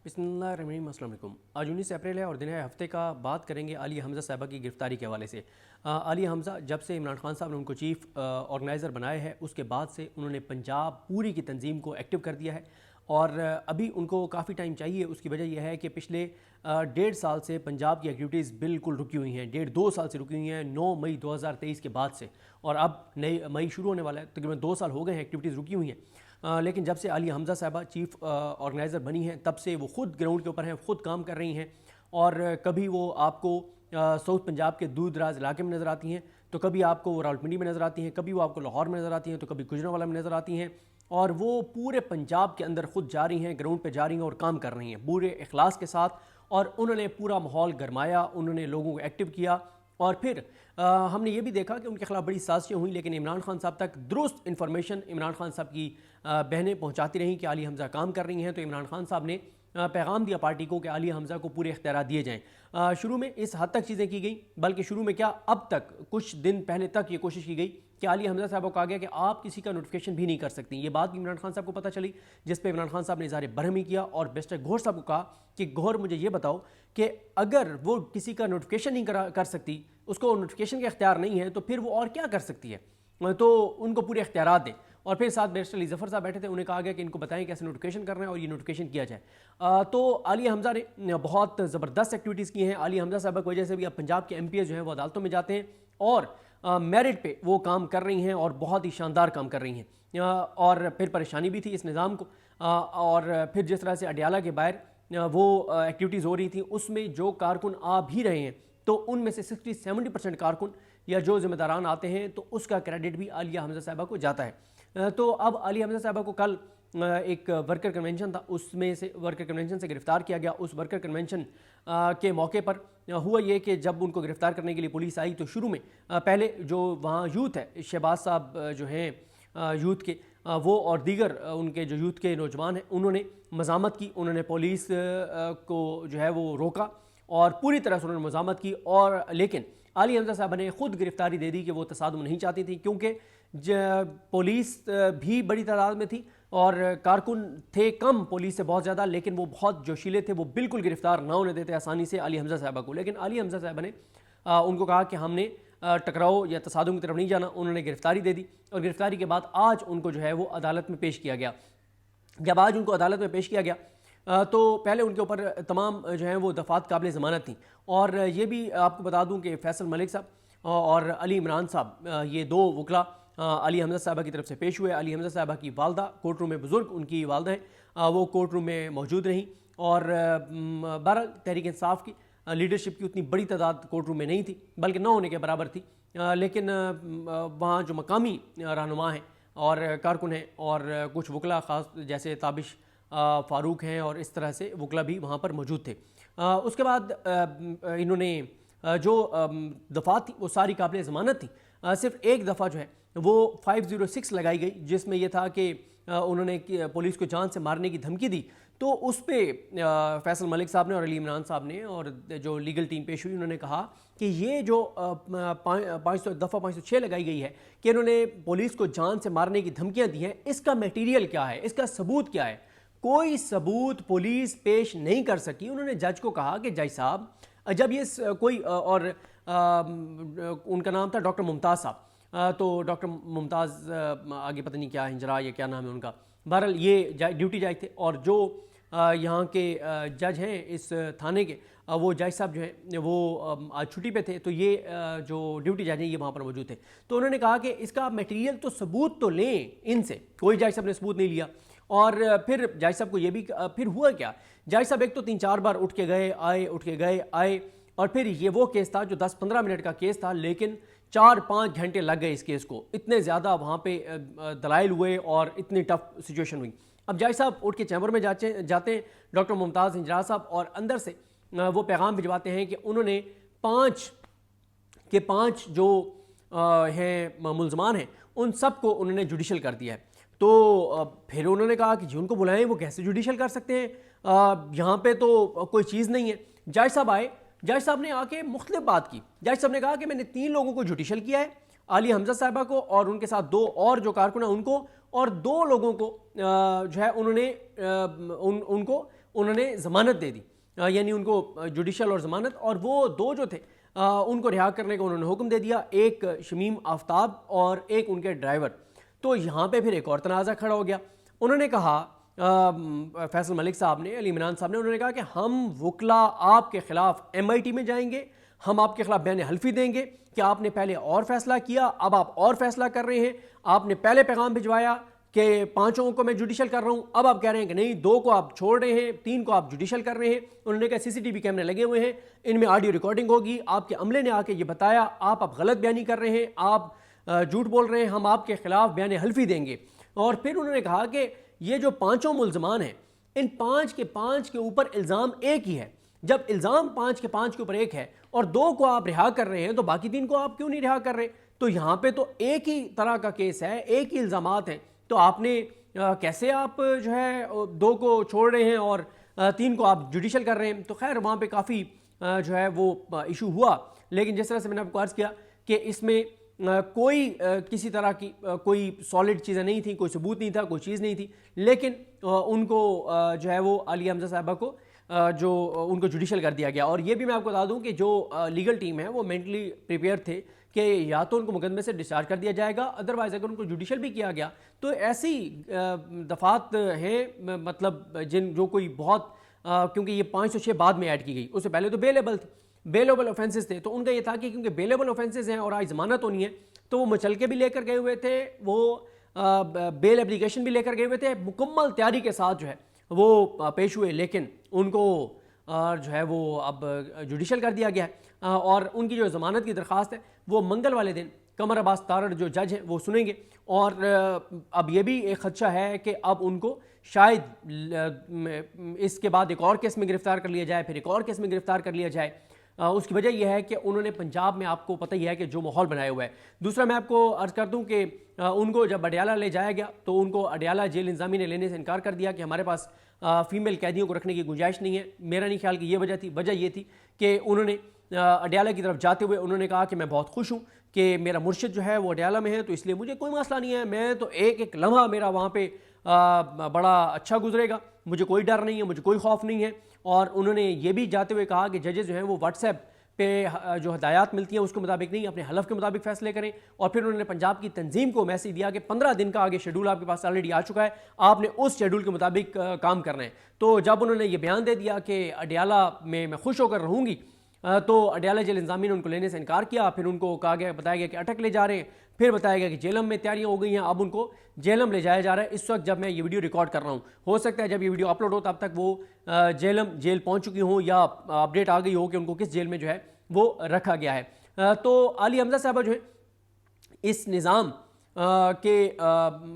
बिस्मिल्लाहिर्रहमानिर्रहीम। अस्सलाम वालेकुम। आज 19 अप्रैल है और दिन है हफ्ते का। बात करेंगे आलिया हमज़ा साहिबा की गिरफ़्तारी के हवाले से। आलिया हमज़ा जब से इमरान खान साहब ने उनको चीफ़ ऑर्गेनाइज़र बनाया है उसके बाद से उन्होंने पंजाब पूरी की तंजीम को एक्टिव कर दिया है और अभी उनको काफ़ी टाइम चाहिए। उसकी वजह यह है कि पिछले 1.5 साल से पंजाब की एक्टिविटीज़ बिल्कुल रुकी हुई हैं। 1.5-2 साल से रुकी हुई हैं, 9 मई 2023 के बाद से, और अब नई मई शुरू होने वाला है। तकरीबन 2 साल हो गए हैं एक्टिविटीज़ रुकी हुई हैं। लेकिन जब से आलिया हमज़ा साहिबा चीफ़ ऑर्गेनाइज़र बनी हैं तब से वो ख़ुद ग्राउंड के ऊपर हैं, ख़ुद काम कर रही हैं। और कभी वो आपको साउथ पंजाब के दूर दराज इलाके में नज़र आती हैं, तो कभी आपको वो रावलपिंडी में नज़र आती हैं, कभी वो आपको लाहौर में नज़र आती हैं, तो कभी गुजरांवाला में नज़र आती हैं। और वो पूरे पंजाब के अंदर ख़ुद जा रही हैं, ग्राउंड पे जा रही हैं और काम कर रही हैं पूरे इखलास के साथ। और उन्होंने पूरा माहौल गरमाया, उन्होंने लोगों को एक्टिव किया। और फिर हमने ये भी देखा कि उनके खिलाफ बड़ी साजिशें हुई, लेकिन इमरान खान साहब तक दुरुस्त इन्फॉर्मेशन इमरान खान साहब की बहनें पहुंचाती रहीं कि आलिया हमज़ा काम कर रही हैं। तो इमरान खान साहब ने पैगाम दिया पार्टी को कि आलिया हमज़ा को पूरे इख्तियार दिए जाएँ। शुरू में इस हद तक चीज़ें की गई, बल्कि शुरू में क्या, अब तक कुछ दिन पहले तक ये कोशिश की गई कि आलिया हमज़ा साहब को कहा गया कि आप किसी का नोटिफिकेशन भी नहीं कर सकती। ये बात भी इमरान खान साहब को पता चली, जिस पे इमरान खान साहब ने इज़हार बरहमी किया और बेस्टर गौहर साहब को कहा कि गौहर मुझे ये बताओ कि अगर वो किसी का नोटिफिकेशन नहीं कर सकती, उसको नोटिफिकेशन का इख्तियार नहीं है, तो फिर वो और क्या कर सकती है, तो उनको पूरे इख्तियारात दें। और फिर साथ बैरिस्टर अली ज़फ़र साहब बैठे थे, उन्हें कहा गया कि इनको बताएं कैसे नोटिफिकेशन करना है और ये नोटिफिकेशन किया जाए। तो आलिया हमज़ा ने बहुत ज़बरदस्त एक्टिविटीज़ की हैं। आलिया हमज़ा साहब की वजह से भी अब पंजाब के MPs जो हैं वो अदालतों में जाते हैं और मेरिट पे वो काम कर रही हैं और बहुत ही शानदार काम कर रही हैं। और फिर परेशानी भी थी इस निज़ाम को, और फिर जिस तरह से अडियाला के बाहर वो एक्टिविटीज़ हो रही थी, उसमें जो कारकुन आ भी रहे हैं तो उनमें से 60-70% कारकुन या जो ज़िम्मेदारान आते हैं तो उसका क्रेडिट भी आलिया हमज़ा साहिबा को जाता है। तो अब आलिया हमज़ा साहिबा को कल एक वर्कर कन्वेंशन था, उसमें से वर्कर कन्वेंशन से गिरफ़्तार किया गया। उस वर्कर कन्वेंशन के मौके पर हुआ ये कि जब उनको गिरफ़्तार करने के लिए पुलिस आई तो शुरू में पहले जो वहाँ यूथ है, शहबाज साहब जो हैं यूथ के, वो और दीगर उनके जो यूथ के नौजवान हैं, उन्होंने मज़ामत की। उन्होंने पुलिस को जो है वो रोका और पूरी तरह से उन्होंने मज़ामत की। और लेकिन आलिया हमज़ा साहब ने ख़ुद गिरफ़्तारी दे दी कि वो तसादुम नहीं चाहती थी, क्योंकि पुलिस भी बड़ी तादाद में थी और कारकुन थे कम पुलिस से बहुत ज़्यादा, लेकिन वो बहुत जोशीले थे, वो बिल्कुल गिरफ़्तार ना होने देते आसानी से आलिया हमज़ा साहबा को। लेकिन आलिया हमज़ा साहबा ने उनको कहा कि हमने टकराव या तसादुम की तरफ नहीं जाना। उन्होंने गिरफ़्तारी दे दी और गिरफ़्तारी के बाद आज उनको जो है वो अदालत में पेश किया गया। जब आज उनको अदालत में पेश किया गया तो पहले उनके ऊपर तमाम जो हैं वो दफ़ात काबिल ज़मानत थी। और ये भी आपको बता दूं कि फैसल मलिक साहब और अली इमरान साहब, ये दो वकला आलिया हमज़ा साहिबा की तरफ से पेश हुए। आलिया हमज़ा साहिबा की वालदा कोर्ट रूम में, बुज़ुर्ग उनकी वालदा हैं, वो कोर्ट रूम में मौजूद रहीं। और बहरहाल तहरीक इंसाफ की लीडरशिप की उतनी बड़ी तादाद कोर्ट रूम में नहीं थी, बल्कि न होने के बराबर थी। लेकिन वहाँ जो मकामी रहनुमा हैं और कारकुन हैं और कुछ वकला ख़ास जैसे ताबिश फ़ारूक हैं और इस तरह से वकला भी वहाँ पर मौजूद थे। उसके बाद इन्होंने जो दफ़ात थी वो सारी काबिल ज़मानत थी। सिर्फ एक दफ़ा जो है वो 506 लगाई गई, जिसमें यह था कि उन्होंने पुलिस को जान से मारने की धमकी दी। तो उस पर फैसल मलिक साहब ने और अली इमरान साहब ने और जो लीगल टीम पेश हुई, उन्होंने कहा कि ये जो 506 लगाई गई है कि इन्होंने पुलिस को जान से मारने की धमकियाँ दी हैं, इसका मटीरियल क्या है, इसका सबूत क्या है? कोई सबूत पुलिस पेश नहीं कर सकी। उन्होंने जज को कहा कि जज साहब, जब ये कोई और उनका नाम था डॉक्टर मुमताज़ साहब, तो डॉक्टर मुमताज़ आगे पता नहीं क्या हिंजरा या क्या नाम है उनका, बहरहाल ये ड्यूटी जज थे। और जो यहाँ के जज हैं इस थाने के, वो जज साहब जो हैं वो आज छुट्टी पे थे, तो ये जो ड्यूटी जज हैं ये वहाँ पर मौजूद थे। तो उन्होंने कहा कि इसका मटेरियल तो सबूत तो लें इनसे। कोई जज साहब ने सबूत नहीं लिया। और फिर जज साहब को ये भी, फिर हुआ क्या, जज साहब एक तो 3-4 बार उठ के गए आए, उठ के गए आए। और फिर ये वो केस था जो 10-15 मिनट का केस था, लेकिन 4-5 घंटे लग गए इस केस को। इतने ज़्यादा वहाँ पे दलाइल हुए और इतनी टफ सिचुएशन हुई। अब जज साहब उठ के चैम्बर में जाते हैं डॉक्टर मुमताज़ हिंजरा साहब, और अंदर से वो पैगाम भिजवाते हैं कि उन्होंने 5 जो हैं मुलजमान हैं उन सब को उन्होंने जुडिशल कर दिया है। तो फिर उन्होंने कहा कि जी उनको बुलाएं, वो कैसे जुडिशल कर सकते हैं, यहाँ पे तो कोई चीज़ नहीं है। जज साहब आए, जज साहब ने आके मुख्तलिफ बात की। जज साहब ने कहा कि मैंने 3 लोगों को जुडिशल किया है, आलिया हमज़ा साहिबा को और उनके साथ 2 और जो कारकुन हैं उनको, और 2 लोगों को जो है उन्होंने उनको انہوں نے ضمانت دے دی، یعنی ان کو جوڈیشل اور ضمانت، اور وہ دو جو تھے ان کو رہا کرنے کا انہوں نے حکم دے دیا، ایک شمیم آفتاب اور ایک ان کے ڈرائیور۔ تو یہاں پہ پھر ایک اور تنازع کھڑا ہو گیا۔ انہوں نے کہا، فیصل ملک صاحب نے، علی عمران صاحب نے، انہوں نے کہا کہ ہم وکلا آپ کے خلاف MIT میں جائیں گے، ہم آپ کے خلاف بیان حلفی دیں گے کہ آپ نے پہلے اور فیصلہ کیا، اب آپ اور فیصلہ کر رہے ہیں، آپ نے پہلے پیغام بھجوایا کہ 5 کو میں جوڈیشل کر رہا ہوں، اب آپ کہہ رہے ہیں کہ نہیں 2 کو آپ چھوڑ رہے ہیں، 3 کو آپ جوڈیشل کر رہے ہیں۔ انہوں نے کہا CCTV کیمرے لگے ہوئے ہیں، ان میں آڈیو ریکارڈنگ ہوگی، آپ کے عملے نے آ کے یہ بتایا، آپ غلط بیانی کر رہے ہیں، آپ جھوٹ بول رہے ہیں، ہم آپ کے خلاف بیان حلفی دیں گے۔ اور پھر انہوں نے کہا کہ یہ جو 5 ملزمان ہیں، ان 5 کے اوپر الزام ایک ہی ہے، جب الزام 5 کے اوپر ایک ہے اور 2 کو آپ رہا کر رہے ہیں تو باقی 3 کو آپ کیوں نہیں رہا کر رہے؟ تو یہاں پہ تو ایک ہی طرح کا کیس ہے، ایک ہی الزامات ہیں، تو آپ نے کیسے آپ جو ہے 2 کو چھوڑ رہے ہیں اور 3 کو آپ جوڈیشل کر رہے ہیں؟ تو خیر وہاں پہ کافی جو ہے وہ ایشو ہوا، لیکن جس طرح سے میں نے آپ کو عرض کیا کہ اس میں کوئی کسی طرح کی کوئی سالڈ چیزیں نہیں تھیں، کوئی ثبوت نہیں تھا، کوئی چیز نہیں تھی، لیکن ان کو جو ہے وہ عالیہ حمزہ صاحبہ کو جو ان کو جوڈیشل کر دیا گیا۔ اور یہ بھی میں آپ کو بتا دوں کہ جو لیگل ٹیم ہے وہ مینٹلی پریپیئر تھے کہ یا تو ان کو مقدمے سے ڈسچارج کر دیا جائے گا، ادروائز اگر ان کو جوڈیشل بھی کیا گیا تو ایسی دفعات ہیں، مطلب جو کوئی بہت کیونکہ یہ 506 بعد میں ایڈ کی گئی، اس سے پہلے تو بیلیبل تھے، بیلیبل آفینسز تھے، تو ان کا یہ تھا کہ کیونکہ بیلیبل آفینسز ہیں اور آج ضمانت ہونی ہے تو وہ مچلکے بھی لے کر گئے ہوئے تھے، وہ بیل اپلیکیشن بھی لے کر گئے ہوئے تھے، مکمل تیاری کے ساتھ جو ہے وہ پیش ہوئے، لیکن ان کو جو ہے وہ اب جوڈیشل کر دیا گیا ہے، اور ان کی جو ضمانت کی درخواست ہے وہ منگل والے دن قمر عباس تارڑ جو جج ہیں وہ سنیں گے۔ اور اب یہ بھی ایک خدشہ ہے کہ اب ان کو شاید اس کے بعد ایک اور کیس میں گرفتار کر لیا جائے، پھر ایک اور کیس میں گرفتار کر لیا جائے۔ اس کی وجہ یہ ہے کہ انہوں نے پنجاب میں، آپ کو پتہ ہی ہے کہ جو ماحول بنایا ہوا ہے۔ دوسرا میں آپ کو عرض کر دوں کہ ان کو جب اڈیالہ لے جایا گیا تو ان کو اڈیالہ جیل انتظامیہ نے لینے سے انکار کر دیا کہ ہمارے پاس فیمیل قیدیوں کو رکھنے کی گنجائش نہیں ہے۔ میرا نہیں خیال کہ یہ وجہ تھی، وجہ یہ تھی کہ انہوں نے اڈیالہ کی طرف جاتے ہوئے انہوں نے کہا کہ میں بہت خوش ہوں کہ میرا مرشد جو ہے وہ اڈیالہ میں ہے، تو اس لیے مجھے کوئی مسئلہ نہیں ہے، میں تو ایک لمحہ میرا وہاں پہ بڑا اچھا گزرے گا، مجھے کوئی ڈر نہیں ہے، مجھے کوئی خوف نہیں ہے۔ اور انہوں نے یہ بھی جاتے ہوئے کہا کہ ججز جو ہیں وہ واٹس ایپ پہ جو ہدایات ملتی ہیں اس کے مطابق نہیں، اپنے حلف کے مطابق فیصلے کریں۔ اور پھر انہوں نے پنجاب کی تنظیم کو میسیج دیا کہ 15 دن کا آگے شیڈول آپ کے پاس آلریڈی آ چکا ہے، آپ نے اس شیڈول کے مطابق کام کرنا ہے۔ تو جب انہوں نے یہ بیان دے دیا کہ اڈیالہ میں خوش ہو کر رہوں گی، تو اڈیالہ جیل انتظامیہ نے ان کو لینے سے انکار کیا۔ پھر ان کو کہا گیا، بتایا گیا کہ اٹک لے جا رہے ہیں، پھر بتایا گیا کہ جیلم میں تیاریاں ہو گئی ہیں، اب ان کو جیلم لے جایا جا رہا ہے۔ اس وقت جب میں یہ ویڈیو ریکارڈ کر رہا ہوں، ہو سکتا ہے جب یہ ویڈیو اپلوڈ ہو تب تک وہ جیل پہنچ چکی ہوں یا اپڈیٹ آ گئی ہو کہ ان کو کس جیل میں جو ہے وہ رکھا گیا ہے۔ تو عالیہ حمزہ صاحبہ جو ہے اس نظام کے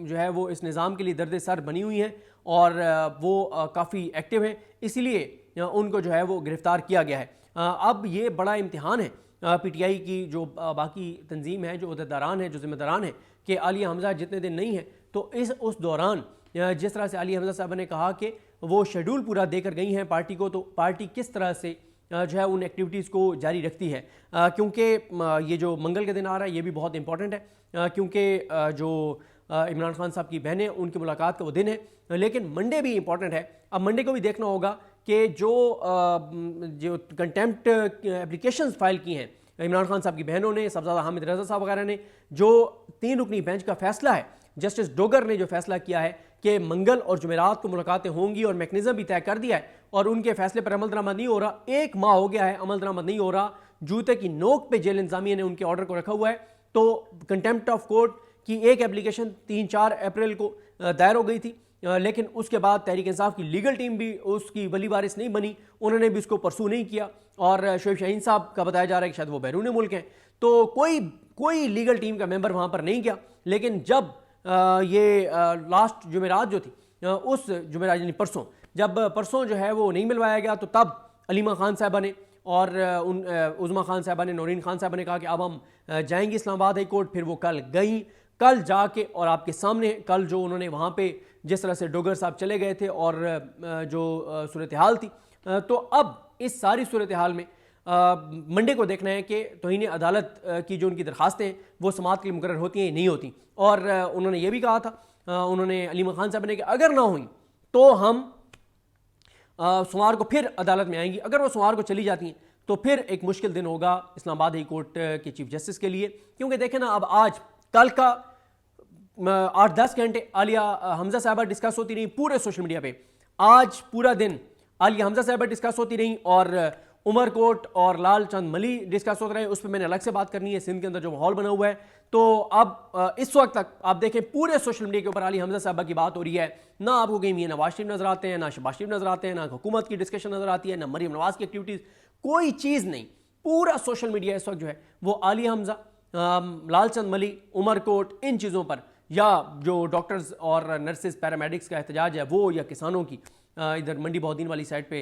جو ہے وہ اس نظام کے لیے درد سر بنی ہوئی ہیں اور وہ کافی ایکٹیو ہیں، اسی لیے ان کو جو ہے وہ گرفتار کیا گیا ہے۔ اب یہ بڑا امتحان ہے PTI کی جو باقی تنظیم ہے، جو عہدیداران ہیں، جو ذمہ داران ہیں، کہ عالیہ حمزہ جتنے دن نہیں ہے تو اس دوران جس طرح سے عالیہ حمزہ صاحبہ نے کہا کہ وہ شیڈول پورا دے کر گئی ہیں پارٹی کو، تو پارٹی کس طرح سے جو ہے ان ایکٹیویٹیز کو جاری رکھتی ہے، کیونکہ یہ جو منگل کے دن آ رہا ہے یہ بھی بہت امپورٹنٹ ہے، کیونکہ جو عمران خان صاحب کی بہنیں ان کی ملاقات کا وہ دن ہے، لیکن منڈے بھی امپورٹنٹ ہے۔ اب منڈے کو بھی دیکھنا ہوگا کہ جو کنٹیمپٹ اپلیکیشنز فائل کی ہیں عمران خان صاحب کی بہنوں نے، صاحبزادہ حامد رضا صاحب وغیرہ نے، جو 3 رکنی بینچ کا فیصلہ ہے، جسٹس ڈوگر نے جو فیصلہ کیا ہے کہ منگل اور جمعرات کو ملاقاتیں ہوں گی اور میکنزم بھی طے کر دیا ہے، اور ان کے فیصلے پر عمل درآمد نہیں ہو رہا، 1 ماہ ہو گیا ہے عمل درآمد نہیں ہو رہا، جوتے کی نوک پہ جیل انتظامیہ نے ان کے آرڈر کو رکھا ہوا ہے۔ تو کنٹیمپٹ آف کورٹ کی ایک اپلیکیشن 3-4 اپریل کو دائر ہو گئی تھی، لیکن اس کے بعد تحریک انصاف کی لیگل ٹیم بھی اس کی ولی وارث نہیں بنی، انہوں نے بھی اس کو پرسو نہیں کیا، اور شعیب شاہین صاحب کا بتایا جا رہا ہے کہ شاید وہ بیرون ملک ہیں، تو کوئی لیگل ٹیم کا ممبر وہاں پر نہیں گیا۔ لیکن جب یہ لاسٹ جمعرات جو تھی، اس جمعرات یعنی پرسوں جو ہے وہ نہیں ملوایا گیا، تو تب علیمہ خان صاحبہ نے اور عظمیٰ خان صاحبہ نے، نورین خان صاحبہ نے کہا کہ اب ہم جائیں گے اسلام آباد ہائی کورٹ۔ پھر وہ کل گئیں، کل جا کے، اور آپ کے سامنے کل جو انہوں نے وہاں پہ جس طرح سے ڈوگر صاحب چلے گئے تھے اور جو صورتحال تھی، تو اب اس ساری صورتحال میں منڈے کو دیکھنا ہے کہ توہین عدالت کی جو ان کی درخواستیں ہیں وہ سماعت کے لیے مقرر ہوتی ہیں یا نہیں ہوتی۔ اور انہوں نے یہ بھی کہا تھا، انہوں نے علیمہ خان صاحب نے، کہ اگر نہ ہوئیں تو ہم सोमवार को फिर अदालत में आएंगी। अगर वो सोमवार को चली जाती हैं तो फिर एक मुश्किल दिन होगा इस्लामाबाद हाई कोर्ट के चीफ जस्टिस के लिए, क्योंकि देखें ना, अब आज कल का 8-10 घंटे आलिया हमजा साहबा डिस्कस होती रही पूरे सोशल मीडिया पे। आज पूरा दिन आलिया हमजा साहबा डिस्कस होती रही और उमर कोट और लाल चंद मली डिस्कस होते रहे। उस पर मैंने अलग से बात करनी है, सिंध के अंदर जो माहौल बना हुआ है। तो अब इस वक्त तक आप देखें पूरे सोशल मीडिया के ऊपर आलिया हमजा साहबा की बात हो रही है। ना आपको कहीं मियां नवाज शरीफ नजर आते हैं, ना शहबाज शरीफ नजर आते हैं, ना हुकूमत की डिस्कशन नजर आती है, ना मरीम नवाज की एक्टिविटीज़, कोई चीज़ नहीं। पूरा सोशल मीडिया इस वक्त जो है वो आलिया हमजा, लाल चंद मली, उमर कोट, इन चीज़ों पर, या जो डॉक्टर्स और नर्सेज पैरामेडिक्स का एहतजाज है वो, या किसानों की इधर मंडी बहुद्दीन वाली साइड पे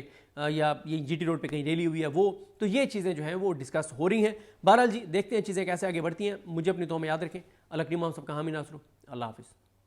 या ये जीटी रोड पे कहीं रैली हुई है वो, तो ये चीज़ें जो हैं वो डिस्कस हो रही हैं। बहरहाल जी देखते हैं चीज़ें कैसे आगे बढ़ती हैं। मुझे अपनी दुआ में याद रखें। अल्लाह करीम हम सबका हामी नासर हो। अल्लाह हाफिज़।